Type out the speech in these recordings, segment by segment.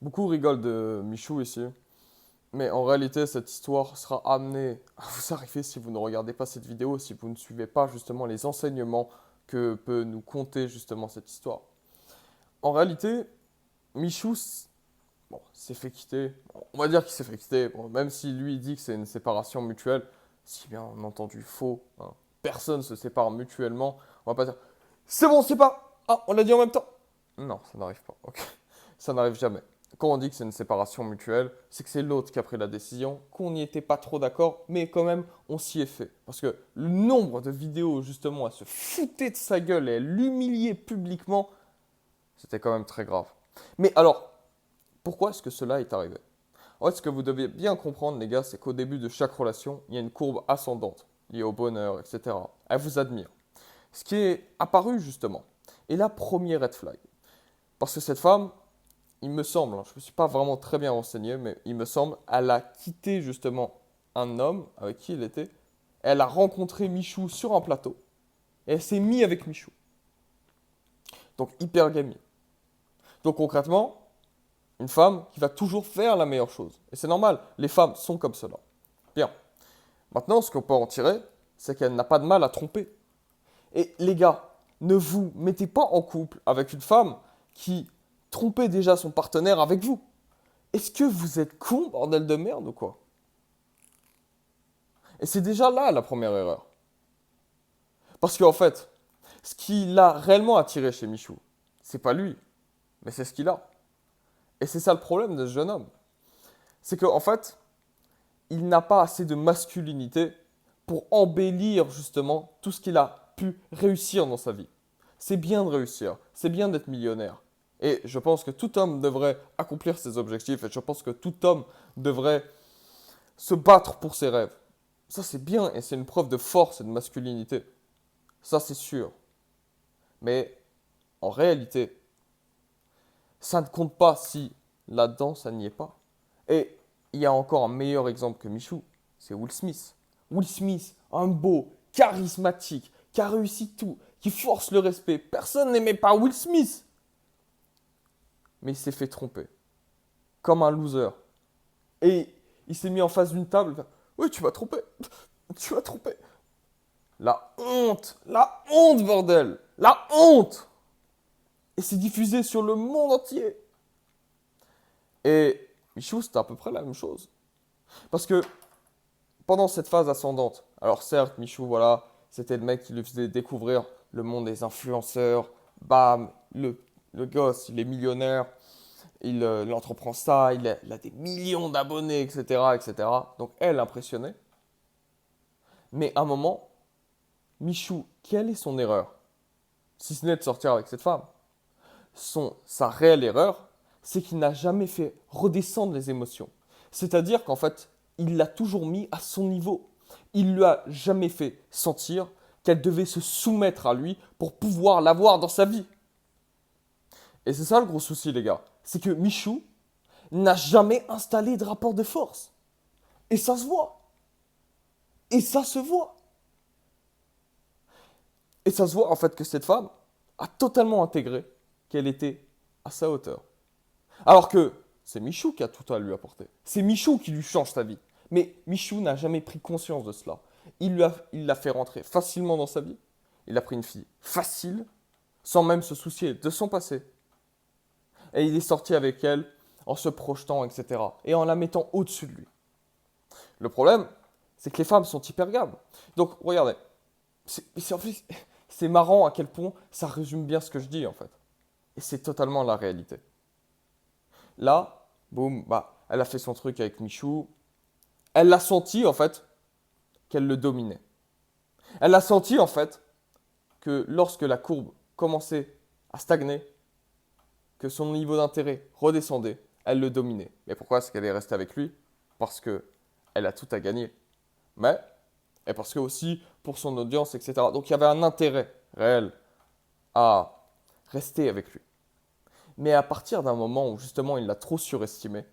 Beaucoup rigolent de Michou ici, mais en réalité, cette histoire sera amenée à vous arriver si vous ne regardez pas cette vidéo, si vous ne suivez pas justement les enseignements que peut nous conter justement cette histoire. En réalité, Michou bon, s'est fait quitter. Bon, on va dire qu'il s'est fait quitter, bon, même si lui dit que c'est une séparation mutuelle, si bien entendu faux, hein. Personne ne se sépare mutuellement. On va pas dire c'est bon, c'est pas. Ah, on l'a dit en même temps. Non, ça n'arrive pas. Ok, ça n'arrive jamais. Quand on dit que c'est une séparation mutuelle, c'est que c'est l'autre qui a pris la décision, qu'on n'y était pas trop d'accord, mais quand même, on s'y est fait. Parce que le nombre de vidéos, justement, à se fouter de sa gueule et à l'humilier publiquement, c'était quand même très grave. Mais alors, pourquoi est-ce que cela est arrivé? En fait, ce que vous devez bien comprendre, les gars, c'est qu'au début de chaque relation, il y a une courbe ascendante liée au bonheur, etc. Elle vous admire. Ce qui est apparu, justement, est la première red flag. Parce que cette femme, il me semble, hein, je ne me suis pas vraiment très bien renseigné, mais il me semble, elle a quitté justement un homme avec qui elle était. Elle a rencontré Michou sur un plateau et elle s'est mise avec Michou. Donc hypergamie. Donc concrètement, une femme qui va toujours faire la meilleure chose. Et c'est normal, les femmes sont comme cela. Bien. Maintenant, ce qu'on peut en tirer, c'est qu'elle n'a pas de mal à tromper. Et les gars, ne vous mettez pas en couple avec une femme qui trompait déjà son partenaire avec vous. Est-ce que vous êtes con, bordel de merde ou quoi? Et c'est déjà là la première erreur. Parce qu'en fait, ce qui l'a réellement attiré chez Michou, c'est pas lui, mais c'est ce qu'il a. Et c'est ça le problème de ce jeune homme. C'est qu'en fait, il n'a pas assez de masculinité pour embellir justement tout ce qu'il a pu réussir dans sa vie. C'est bien de réussir, c'est bien d'être millionnaire. Et je pense que tout homme devrait accomplir ses objectifs et je pense que tout homme devrait se battre pour ses rêves. Ça c'est bien et c'est une preuve de force et de masculinité. Ça c'est sûr. Mais en réalité, ça ne compte pas si là-dedans ça n'y est pas. Et il y a encore un meilleur exemple que Michou, c'est Will Smith. Will Smith, un beau, charismatique, qui a réussi tout, qui force le respect. Personne n'aimait pas Will Smith. Mais il s'est fait tromper, comme un loser. Et il s'est mis en face d'une table. Oui, tu vas tromper. Tu vas tromper. la honte, bordel, la honte. Et c'est diffusé sur le monde entier. Et Michou, c'était à peu près la même chose. Parce que pendant cette phase ascendante, alors certes, Michou, voilà, c'était le mec qui lui faisait découvrir le monde des influenceurs. Bam, le gosse, il est millionnaire, il entreprend ça, il a des millions d'abonnés, etc., etc. Donc elle impressionnait. Mais à un moment, Michou, quelle est son erreur? Si ce n'est de sortir avec cette femme. Sa réelle erreur, c'est qu'il n'a jamais fait redescendre les émotions. C'est-à-dire qu'en fait, il l'a toujours mis à son niveau. Il lui a jamais fait sentir qu'elle devait se soumettre à lui pour pouvoir l'avoir dans sa vie. Et c'est ça le gros souci, les gars. C'est que Michou n'a jamais installé de rapport de force. Et ça se voit. Et ça se voit. Et ça se voit en fait que cette femme a totalement intégré qu'elle était à sa hauteur. Alors que c'est Michou qui a tout à lui apporter. C'est Michou qui lui change sa vie. Mais Michou n'a jamais pris conscience de cela. Il l'a fait rentrer facilement dans sa vie. Il a pris une fille facile, sans même se soucier de son passé. Et il est sorti avec elle en se projetant, etc. Et en la mettant au-dessus de lui. Le problème, c'est que les femmes sont hypergames. Donc, regardez. C'est marrant à quel point ça résume bien ce que je dis, en fait. Et c'est totalement la réalité. Là, boum, bah, elle a fait son truc avec Michou. Elle l'a senti, en fait, qu'elle le dominait. Elle a senti, en fait, que lorsque la courbe commençait à stagner, que son niveau d'intérêt redescendait, elle le dominait. Mais pourquoi est-ce qu'elle est restée avec lui? Parce que elle a tout à gagner. Mais, et parce que aussi pour son audience, etc. Donc il y avait un intérêt réel à rester avec lui. Mais à partir d'un moment où justement il l'a trop surestimé,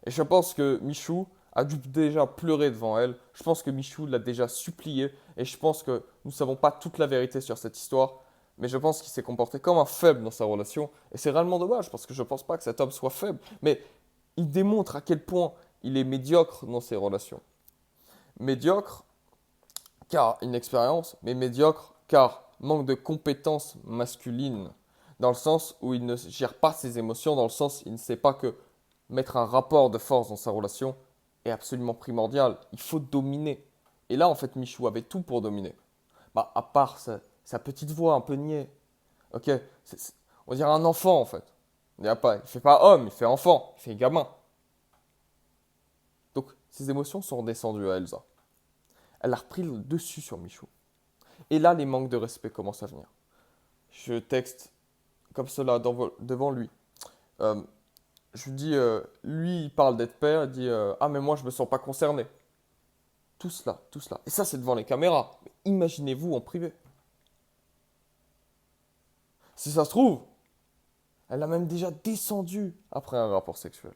et je pense que Michou a dû déjà pleurer devant elle, je pense que Michou l'a déjà supplié, et je pense que nous ne savons pas toute la vérité sur cette histoire, Mais je pense qu'il s'est comporté comme un faible dans sa relation. Et c'est réellement dommage parce que je ne pense pas que cet homme soit faible. Mais il démontre à quel point il est médiocre dans ses relations. Médiocre car inexpérience, mais médiocre car manque de compétences masculines. Dans le sens où il ne gère pas ses émotions, dans le sens où il ne sait pas que mettre un rapport de force dans sa relation est absolument primordial. Il faut dominer. Et là, en fait, Michou avait tout pour dominer. Bah, à part sa petite voix un peu niais. Ok, on dirait un enfant en fait. Il ne fait pas homme, il fait enfant, il fait gamin. Donc, ses émotions sont redescendues à Elsa. Elle a repris le dessus sur Michou. Et là, les manques de respect commencent à venir. Je texte comme cela devant lui. Euh, je lui dis, lui, il parle d'être père, il dit, ah, mais moi, je me sens pas concerné. Tout cela, tout cela. Et ça, c'est devant les caméras. Mais imaginez-vous en privé. Si ça se trouve, elle a même déjà descendu après un rapport sexuel.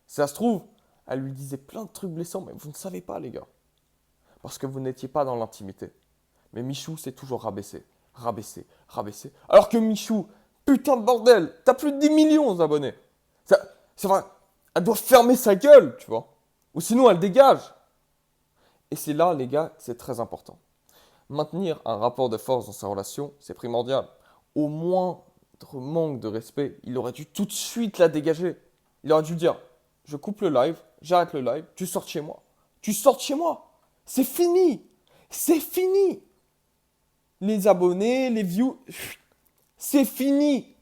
Si ça se trouve, elle lui disait plein de trucs blessants, mais vous ne savez pas, les gars. Parce que vous n'étiez pas dans l'intimité. Mais Michou s'est toujours rabaissé, rabaissé, rabaissé. Alors que Michou, putain de bordel, t'as plus de 10 millions d'abonnés. C'est vrai, elle doit fermer sa gueule, tu vois. Ou sinon, elle dégage. Et c'est là, les gars, c'est très important. Maintenir un rapport de force dans sa relation, c'est primordial. Au moindre manque de respect, il aurait dû tout de suite la dégager. Il aurait dû dire, je coupe le live, j'arrête le live, tu sors de chez moi. Tu sors de chez moi. C'est fini. C'est fini. Les abonnés, les views, c'est fini.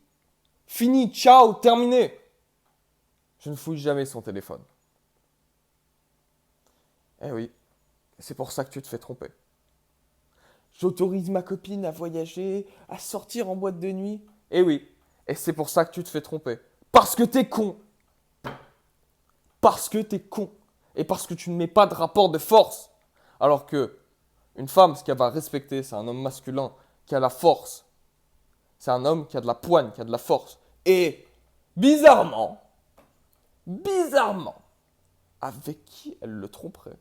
Fini, ciao, terminé. Je ne fouille jamais son téléphone. Eh oui, c'est pour ça que tu te fais tromper. J'autorise ma copine à voyager, à sortir en boîte de nuit. Eh oui, et c'est pour ça que tu te fais tromper. Parce que t'es con. Parce que t'es con. Et parce que tu ne mets pas de rapport de force. Alors que une femme, ce qu'elle va respecter, c'est un homme masculin qui a la force. C'est un homme qui a de la poigne, qui a de la force. Et bizarrement, bizarrement, avec qui elle le tromperait?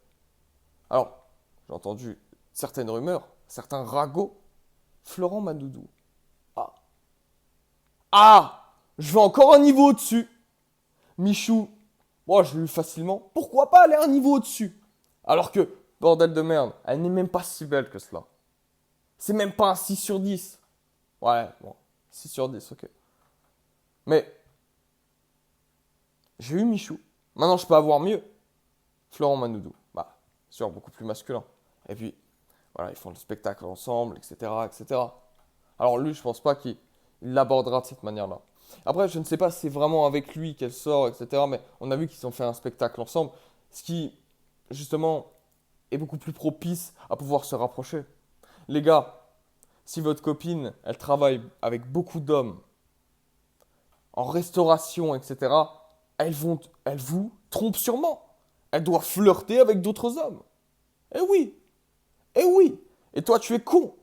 Alors, j'ai entendu certaines rumeurs, certains ragots. Florent Manoudou. Ah. Ah, je vais encore un niveau au-dessus. Michou, moi je l'ai eu facilement. Pourquoi pas aller un niveau au-dessus? Alors que, bordel de merde, elle n'est même pas si belle que cela. C'est même pas un 6 sur 10. Ouais, bon, 6 sur 10, ok. Mais, j'ai eu Michou. Maintenant, je peux avoir mieux. Florent Manoudou. Bah, sûr, beaucoup plus masculin. Et puis, voilà, ils font le spectacle ensemble, etc., etc. Alors lui, je pense pas qu'il l'abordera de cette manière-là. Après, je ne sais pas si c'est vraiment avec lui qu'elle sort, etc. Mais on a vu qu'ils ont fait un spectacle ensemble, ce qui, justement, est beaucoup plus propice à pouvoir se rapprocher. Les gars, si votre copine, elle travaille avec beaucoup d'hommes, en restauration, etc., elle vous trompe sûrement. Elle doit flirter avec d'autres hommes. Eh oui, eh oui. Et toi, tu es con.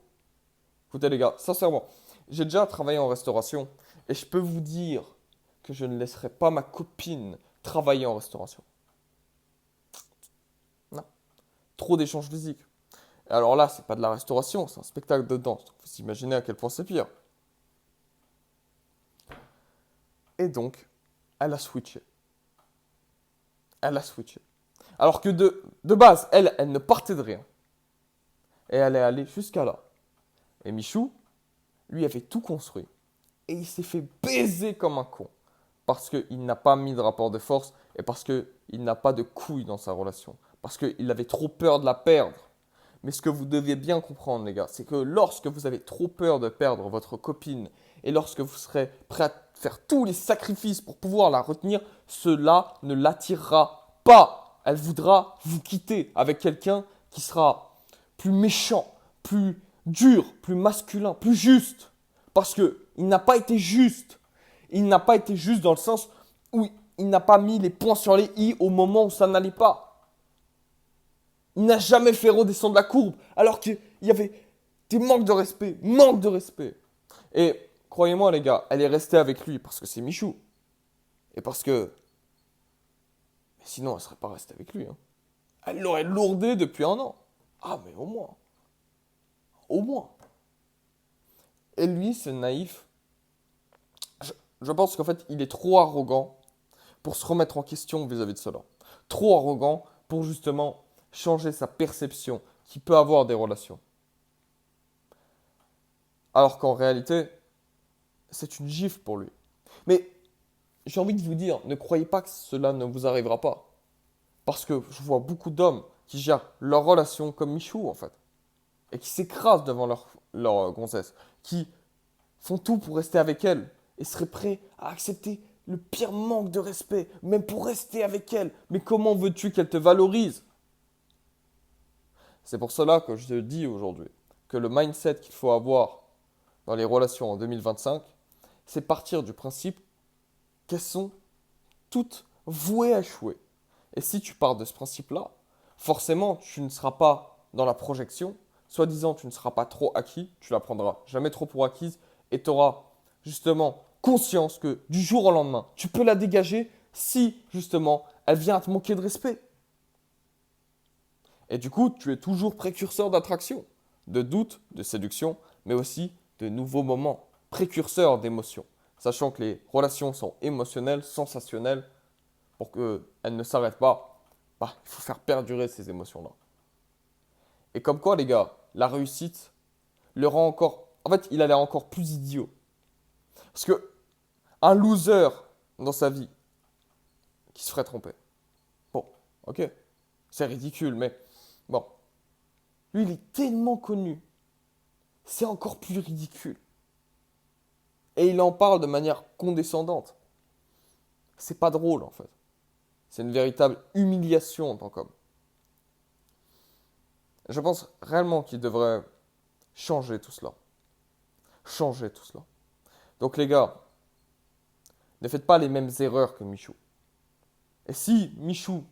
Écoutez les gars, sincèrement, j'ai déjà travaillé en restauration et je peux vous dire que je ne laisserai pas ma copine travailler en restauration. Non, trop d'échanges physiques. Et alors là, c'est pas de la restauration, c'est un spectacle de danse. Donc vous imaginez à quel point c'est pire. Et donc, elle a switché. Elle a switché. Alors que de base, elle ne partait de rien. Et elle est allée jusqu'à là. Et Michou, lui, avait tout construit. Et il s'est fait baiser comme un con. Parce qu'il n'a pas mis de rapport de force et parce qu'il n'a pas de couilles dans sa relation. Parce qu'il avait trop peur de la perdre. Mais ce que vous deviez bien comprendre, les gars, c'est que lorsque vous avez trop peur de perdre votre copine et lorsque vous serez prêt à faire tous les sacrifices pour pouvoir la retenir, cela ne l'attirera pas. Elle voudra vous quitter avec quelqu'un qui sera plus méchant, plus dur, plus masculin, plus juste. Parce qu'il n'a pas été juste. Il n'a pas été juste dans le sens où il n'a pas mis les points sur les i au moment où ça n'allait pas. Il n'a jamais fait redescendre la courbe, alors qu'il y avait des manques de respect, manque de respect. Et croyez-moi les gars, elle est restée avec lui parce que c'est Michou. Et parce que... Mais sinon, elle ne serait pas restée avec lui. Hein. Elle l'aurait lourdé depuis un an. Ah, mais au moins. Au moins. Et lui, ce naïf, je, je pense qu'en fait, il est trop arrogant pour se remettre en question vis-à-vis de cela. Trop arrogant pour justement changer sa perception qu'il peut avoir des relations. Alors qu'en réalité, c'est une gifle pour lui. Mais j'ai envie de vous dire, ne croyez pas que cela ne vous arrivera pas. Parce que je vois beaucoup d'hommes qui gèrent leur relation comme Michou, en fait. Et qui s'écrasent devant leur gonzesse. Qui font tout pour rester avec elle. Et seraient prêts à accepter le pire manque de respect, même pour rester avec elle. Mais comment veux-tu qu'elle te valorise? C'est pour cela que je te dis aujourd'hui que le mindset qu'il faut avoir dans les relations en 2025, c'est partir du principe qu'elles sont toutes vouées à échouer. Et si tu pars de ce principe-là, forcément, tu ne seras pas dans la projection. Soi-disant, tu ne seras pas trop acquis, tu la prendras jamais trop pour acquise et tu auras justement conscience que du jour au lendemain, tu peux la dégager si justement elle vient à te manquer de respect. Et du coup, tu es toujours précurseur d'attraction, de doute, de séduction, mais aussi de nouveaux moments, précurseur d'émotions. Sachant que les relations sont émotionnelles, sensationnelles, pour qu'elles ne s'arrêtent pas, bah, il faut faire perdurer ces émotions-là. Et comme quoi, les gars, la réussite le rend encore... En fait, il a l'air encore plus idiot. Parce que un loser dans sa vie qui se ferait tromper. Bon, ok, c'est ridicule, mais bon. Lui, il est tellement connu. C'est encore plus ridicule. Et il en parle de manière condescendante. C'est pas drôle, en fait. C'est une véritable humiliation en tant qu'homme. Je pense réellement qu'il devrait changer tout cela. Changer tout cela. Donc les gars, ne faites pas les mêmes erreurs que Michou. Et si Michou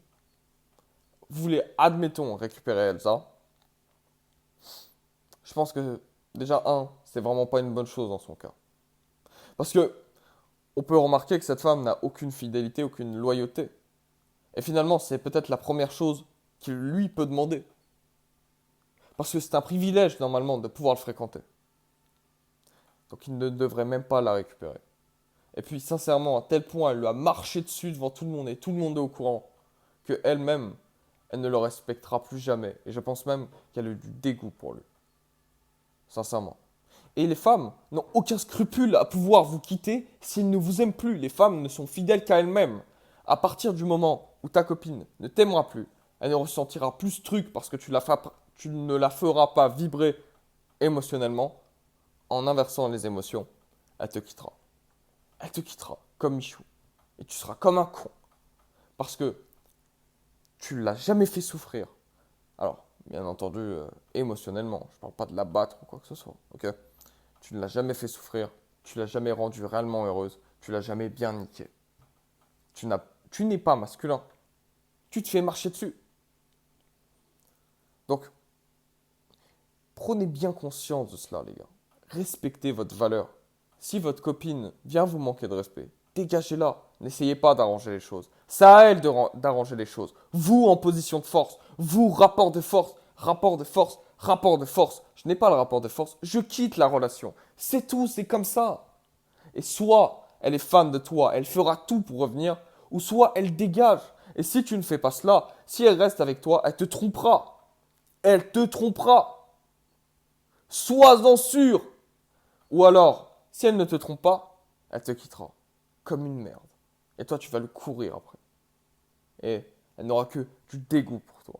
voulait, admettons, récupérer Elsa, je pense que déjà, c'est vraiment pas une bonne chose dans son cas. Parce que on peut remarquer que cette femme n'a aucune fidélité, aucune loyauté. Et finalement, c'est peut-être la première chose qu'il lui peut demander. Parce que c'est un privilège, normalement, de pouvoir le fréquenter. Donc il ne devrait même pas la récupérer. Et puis, sincèrement, à tel point, elle lui a marché dessus devant tout le monde, et tout le monde est au courant, qu'elle-même, elle ne le respectera plus jamais. Et je pense même qu'elle a eu du dégoût pour lui. Sincèrement. Et les femmes n'ont aucun scrupule à pouvoir vous quitter s'ils ne vous aiment plus. Les femmes ne sont fidèles qu'à elles-mêmes. À partir du moment où ta copine ne t'aimera plus, elle ne ressentira plus ce truc parce que tu ne la feras pas vibrer émotionnellement, en inversant les émotions, elle te quittera. Elle te quittera comme Michou. Et tu seras comme un con. Parce que tu ne l'as jamais fait souffrir. Alors, bien entendu, émotionnellement. Je ne parle pas de la battre ou quoi que ce soit. Ok? Tu ne l'as jamais fait souffrir. Tu l'as jamais rendue réellement heureuse. Tu l'as jamais bien niqué. Tu n'es pas masculin. Tu te fais marcher dessus. Donc, prenez bien conscience de cela, les gars. Respectez votre valeur. Si votre copine vient vous manquer de respect, dégagez-la. N'essayez pas d'arranger les choses. C'est à elle d'arranger les choses. Vous en position de force. Vous, rapport de force. Rapport de force. Rapport de force. Je n'ai pas le rapport de force. Je quitte la relation. C'est tout, c'est comme ça. Et soit elle est fan de toi, elle fera tout pour revenir, ou soit elle dégage. Et si tu ne fais pas cela, si elle reste avec toi, elle te trompera. Elle te trompera. Sois-en sûr. Ou alors, si elle ne te trompe pas, elle te quittera. Comme une merde. Et toi, tu vas le courir après. Et elle n'aura que du dégoût pour toi.